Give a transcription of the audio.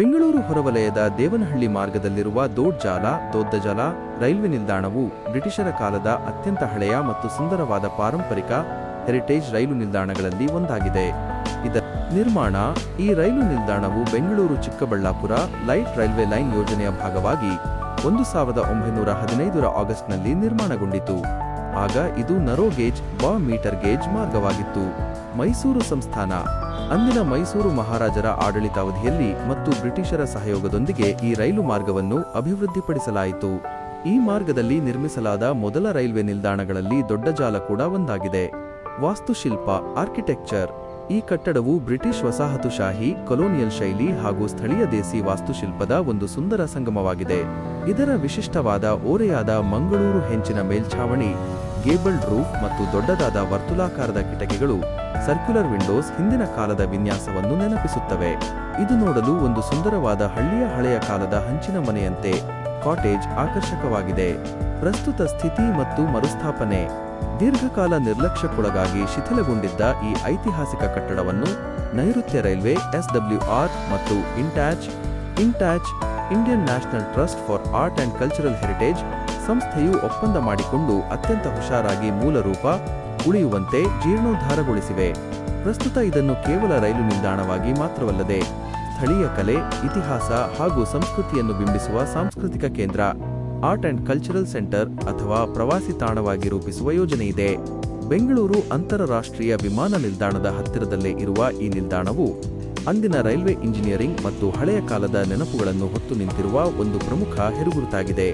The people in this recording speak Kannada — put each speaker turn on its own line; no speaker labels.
ಬೆಂಗಳೂರು ಹೊರವಲಯದ ದೇವನಹಳ್ಳಿ ಮಾರ್ಗದಲ್ಲಿರುವ ದೊಡ್ಡಜಾಲ ರೈಲ್ವೆ ನಿಲ್ದಾಣವು ಬ್ರಿಟಿಷರ ಕಾಲದ ಅತ್ಯಂತ ಹಳೆಯ ಮತ್ತು ಸುಂದರವಾದ ಪಾರಂಪರಿಕ ಹೆರಿಟೇಜ್ ರೈಲು ನಿಲ್ದಾಣಗಳಲ್ಲಿ ಒಂದಾಗಿದೆ. ಇದರ ನಿರ್ಮಾಣ ಈ ರೈಲು ನಿಲ್ದಾಣವು Bengaluru Chikkaballapura light railway line ಯೋಜನೆಯ ಭಾಗವಾಗಿ 1915ರ ಆಗಸ್ಟ್ನಲ್ಲಿ ನಿರ್ಮಾಣಗೊಂಡಿತು. ಆಗ ಇದು ನರೋ ಗೇಜ್ ಮೀಟರ್ ಗೇಜ್ ಮಾರ್ಗವಾಗಿತ್ತು. ಮೈಸೂರು ಸಂಸ್ಥಾನ ಅಂದಿನ ಮೈಸೂರು ಮಹಾರಾಜರ ಆಡಳಿತಾವಧಿಯಲ್ಲಿ ಮತ್ತು ಬ್ರಿಟಿಷರ ಸಹಯೋಗದೊಂದಿಗೆ ಈ ರೈಲು ಮಾರ್ಗವನ್ನು ಅಭಿವೃದ್ಧಿಪಡಿಸಲಾಯಿತು. ಈ ಮಾರ್ಗದಲ್ಲಿ ನಿರ್ಮಿಸಲಾದ ಮೊದಲ ರೈಲ್ವೆ ನಿಲ್ದಾಣಗಳಲ್ಲಿ ದೊಡ್ಡಜಾಲ ಕೂಡ ಒಂದಾಗಿದೆ. ವಾಸ್ತುಶಿಲ್ಪ ಆರ್ಕಿಟೆಕ್ಚರ್ ಈ ಕಟ್ಟಡವು ಬ್ರಿಟಿಷ್ ವಸಾಹತುಶಾಹಿ ಕೊಲೋನಿಯಲ್ ಶೈಲಿ ಹಾಗೂ ಸ್ಥಳೀಯ ದೇಸಿ ವಾಸ್ತುಶಿಲ್ಪದ ಒಂದು ಸುಂದರ ಸಂಗಮವಾಗಿದೆ. ಇದರ ವಿಶಿಷ್ಟವಾದ ಓರೆಯಾದ ಮಂಗಳೂರು ಹೆಂಚಿನ ಮೇಲ್ಛಾವಣಿ, ಗೇಬಲ್ಡ್ ರೂಫ್ ಮತ್ತು ದೊಡ್ಡದಾದ ವರ್ತುಲಾಕಾರದ ಕಿಟಕಿಗಳು, ಸರ್ಕ್ಯುಲರ್ ವಿಂಡೋಸ್ ಹಿಂದಿನ ಕಾಲದ ವಿನ್ಯಾಸವನ್ನು ನೆನಪಿಸುತ್ತವೆ. ಇದು ನೋಡಲು ಒಂದು ಸುಂದರವಾದ ಹಳೆಯ ಕಾಲದ ಹಂಚಿನ ಮನೆಯಂತೆ ಕಾಟೇಜ್ ಆಕರ್ಷಕವಾಗಿದೆ. ಪ್ರಸ್ತುತ ಸ್ಥಿತಿ ಮತ್ತು ಮರುಸ್ಥಾಪನೆ ದೀರ್ಘಕಾಲ ನಿರ್ಲಕ್ಷ್ಯಕ್ಕೊಳಗಾಗಿ ಶಿಥಿಲಗೊಂಡಿದ್ದ ಈ ಐತಿಹಾಸಿಕ ಕಟ್ಟಡವನ್ನು ನೈಋತ್ಯ ರೈಲ್ವೆ SWR ಮತ್ತು INTACH Indian national trust for art and cultural heritage ಸಂಸ್ಥೆಯು ಒಪ್ಪಂದ ಮಾಡಿಕೊಂಡು ಅತ್ಯಂತ ಹುಷಾರಾಗಿ ಮೂಲ ರೂಪ ಉಳಿಯುವಂತೆ ಜೀರ್ಣೋದ್ಧಾರಗೊಳಿಸಿವೆ. ಪ್ರಸ್ತುತ ಇದನ್ನು ಕೇವಲ ರೈಲು ನಿಲ್ದಾಣವಾಗಿ ಮಾತ್ರವಲ್ಲದೆ ಸ್ಥಳೀಯ ಕಲೆ, ಇತಿಹಾಸ ಹಾಗೂ ಸಂಸ್ಕೃತಿಯನ್ನು ಬಿಂಬಿಸುವ ಸಾಂಸ್ಕೃತಿಕ ಕೇಂದ್ರ, ಆರ್ಟ್ ಅಂಡ್ ಕಲ್ಚರಲ್ ಸೆಂಟರ್ ಅಥವಾ ಪ್ರವಾಸಿ ತಾಣವಾಗಿ ರೂಪಿಸುವ ಯೋಜನೆಯಿದೆ. ಬೆಂಗಳೂರು ಅಂತಾರಾಷ್ಟ್ರೀಯ ವಿಮಾನ ನಿಲ್ದಾಣದ ಹತ್ತಿರದಲ್ಲೇ ಇರುವ ಈ ನಿಲ್ದಾಣವು ಅಂದಿನ ರೈಲ್ವೆ ಇಂಜಿನಿಯರಿಂಗ್ ಮತ್ತು ಹಳೆಯ ಕಾಲದ ನೆನಪುಗಳನ್ನು ಹೊತ್ತು ನಿಂತಿರುವ ಒಂದು ಪ್ರಮುಖ ಹೆರುಗುರುತಾಗಿದೆ.